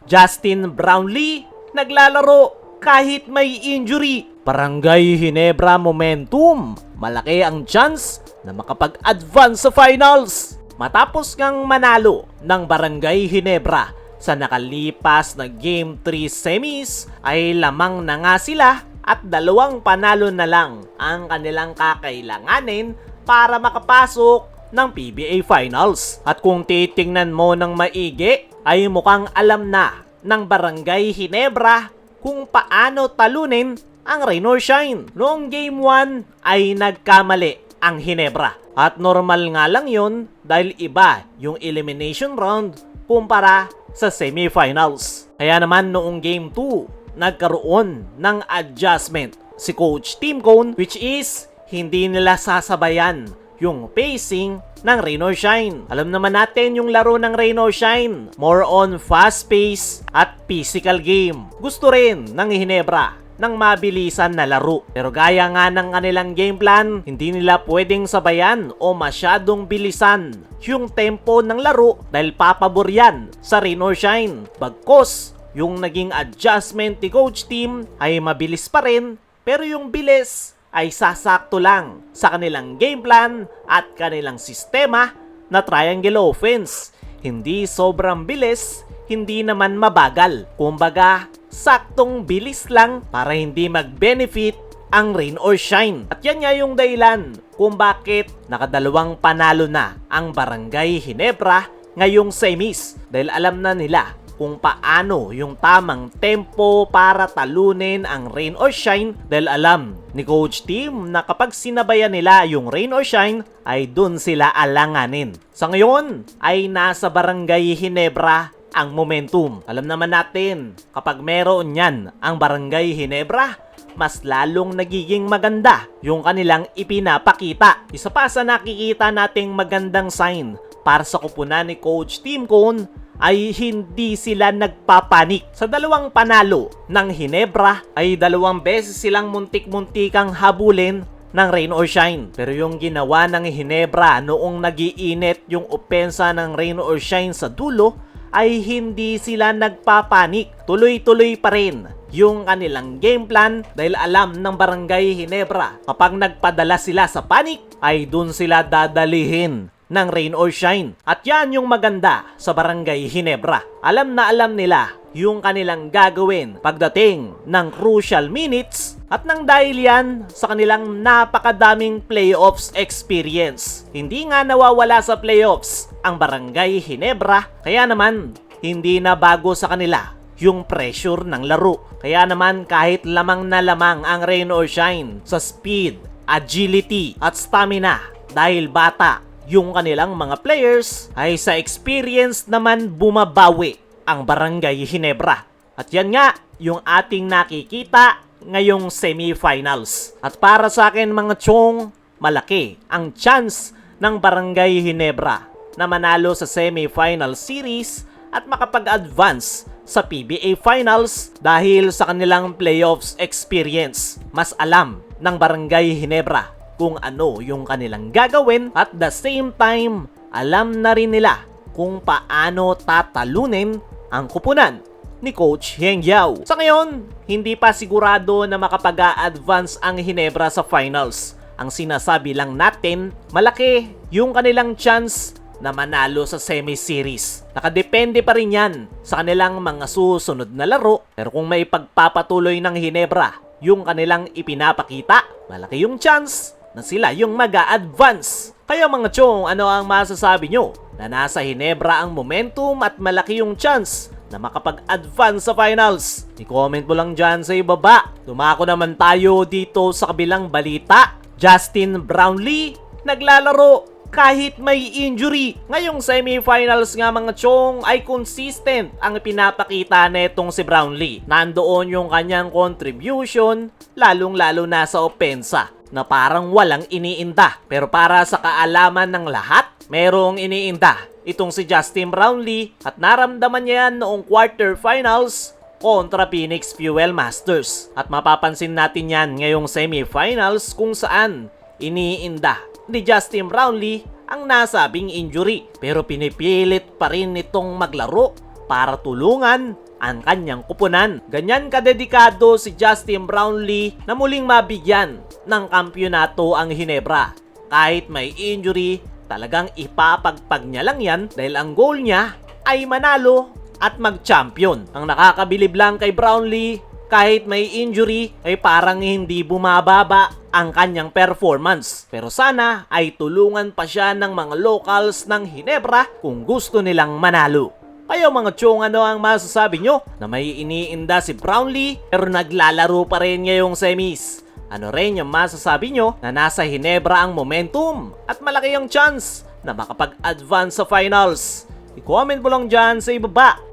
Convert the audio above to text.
Justin Brownlee naglalaro kahit may injury. Barangay Ginebra momentum. Malaki ang chance na makapag-advance sa finals. Matapos ngang manalo ng Barangay Ginebra sa nakalipas na Game 3 semis ay lamang na nga sila at 2 panalo na lang ang kanilang kakailanganin para makapasok ng PBA Finals. At kung titingnan mo ng maigi ay mukhang alam na ng Barangay Ginebra kung paano talunin ang Rain or Shine. Noong Game 1 ay nagkamali ang Ginebra. At normal nga lang yun dahil iba yung elimination round kumpara sa semifinals. Kaya naman noong Game 2, nagkaroon ng adjustment si Coach Tim Cone, which is hindi nila sasabayan yung pacing ng Rain or Shine. Alam naman natin yung laro ng Rain or Shine, more on fast pace at physical game. Gusto rin ng Ginebra ng mabilisan na laro. Pero gaya nga ng kanilang game plan, hindi nila pwedeng sabayan o masyadong bilisan yung tempo ng laro dahil papabor yan sa Rain or Shine. Bagkos, yung naging adjustment ni Coach Tim ay mabilis pa rin, pero yung bilis ay sasakto lang sa kanilang game plan at kanilang sistema na triangle offense. Hindi sobrang bilis, hindi naman mabagal. Kumbaga, saktong bilis lang para hindi mag-benefit ang Rain or Shine. At yan nga yung dahilan kung bakit nakadalawang panalo na ang Barangay Ginebra ngayong semis. Dahil alam na nila kung paano yung tamang tempo para talunin ang Rain or Shine dahil alam ni Coach Tim na kapag sinabayan nila yung Rain or Shine ay dun sila alanganin. Sa ngayon ay nasa Barangay Ginebra ang momentum. Alam naman natin kapag meron yan ang Barangay Ginebra, mas lalong nagiging maganda yung kanilang ipinapakita. Isa pa sa nakikita nating magandang sign para sa kupunan ni Coach Tim Cone ay hindi sila nagpapanik. Sa 2 panalo ng Ginebra ay 2 beses silang muntik-muntikang habulin ng Rain or Shine. Pero yung ginawa ng Ginebra noong nagiinit yung opensa ng Rain or Shine sa dulo ay hindi sila nagpapanik. Tuloy-tuloy pa rin yung kanilang game plan dahil alam ng Barangay Ginebra kapag nagpadala sila sa panic ay dun sila dadalihin ng Rain or Shine. At yan yung maganda sa Barangay Ginebra. Alam na alam nila yung kanilang gagawin pagdating ng crucial minutes at nang dahil yan sa kanilang napakadaming playoffs experience. Hindi nga nawawala sa playoffs ang Barangay Ginebra, kaya naman hindi na bago sa kanila yung pressure ng laro. Kaya naman kahit lamang na lamang ang Rain or Shine sa speed, agility at stamina dahil bata yung kanilang mga players ay sa experience naman bumabawi ang Barangay Ginebra. At yan nga yung ating nakikita ngayong semifinals. At para sa akin mga chong, malaki ang chance ng Barangay Ginebra na manalo sa semifinal series at makapag-advance sa PBA Finals dahil sa kanilang playoffs experience. Mas alam ng Barangay Ginebra kung ano yung kanilang gagawin at the same time, alam na rin nila kung paano tatalunin ang kupunan ni Coach Heng Yao. Sa ngayon, hindi pa sigurado na makapag-a-advance ang Ginebra sa finals. Ang sinasabi lang natin, malaki yung kanilang chance na manalo sa semi-series. Nakadepende pa rin yan sa kanilang mga susunod na laro. Pero kung may pagpapatuloy ng Ginebra yung kanilang ipinapakita, malaki yung chance na sila yung mag-a-advance. Kaya mga chong, ano ang masasabi nyo? Na nasa Ginebra ang momentum at malaki yung chance na makapag-advance sa finals? I-comment mo lang dyan sa ibaba. Dumako naman tayo dito sa kabilang balita. Justin Brownlee naglalaro kahit may injury. Ngayong semifinals nga mga chong ay consistent ang pinapakita netong si Brownlee. Nandoon yung kanyang contribution, lalong-lalo na sa opensa, na parang walang iniinda. Pero para sa kaalaman ng lahat, merong iniinda itong si Justin Brownlee at naramdaman niya yan noong quarterfinals kontra Phoenix Fuel Masters. At mapapansin natin yan ngayong semifinals kung saan iniinda ni Justin Brownlee ang nasabing injury. Pero pinipilit pa rin itong maglaro para tulungan ang kanyang kupunan. Ganyan kadedikado si Justin Brownlee na muling mabigyan ng kampyonato ang Ginebra. Kahit may injury, talagang ipapagpag niya lang yan dahil ang goal niya ay manalo at mag-champion. Ang nakakabilib lang kay Brownlee, kahit may injury ay parang hindi bumababa ang kanyang performance. Pero sana ay tulungan pa siya ng mga locals ng Ginebra kung gusto nilang manalo. Kayo mga chong, ano ang masasabi nyo na may iniinda si Brownlee pero naglalaro pa rin ngayong semis? Ano rin yung masasabi nyo na nasa Ginebra ang momentum at malaki ang chance na makapag-advance sa finals? I-comment mo lang dyan sa ibaba.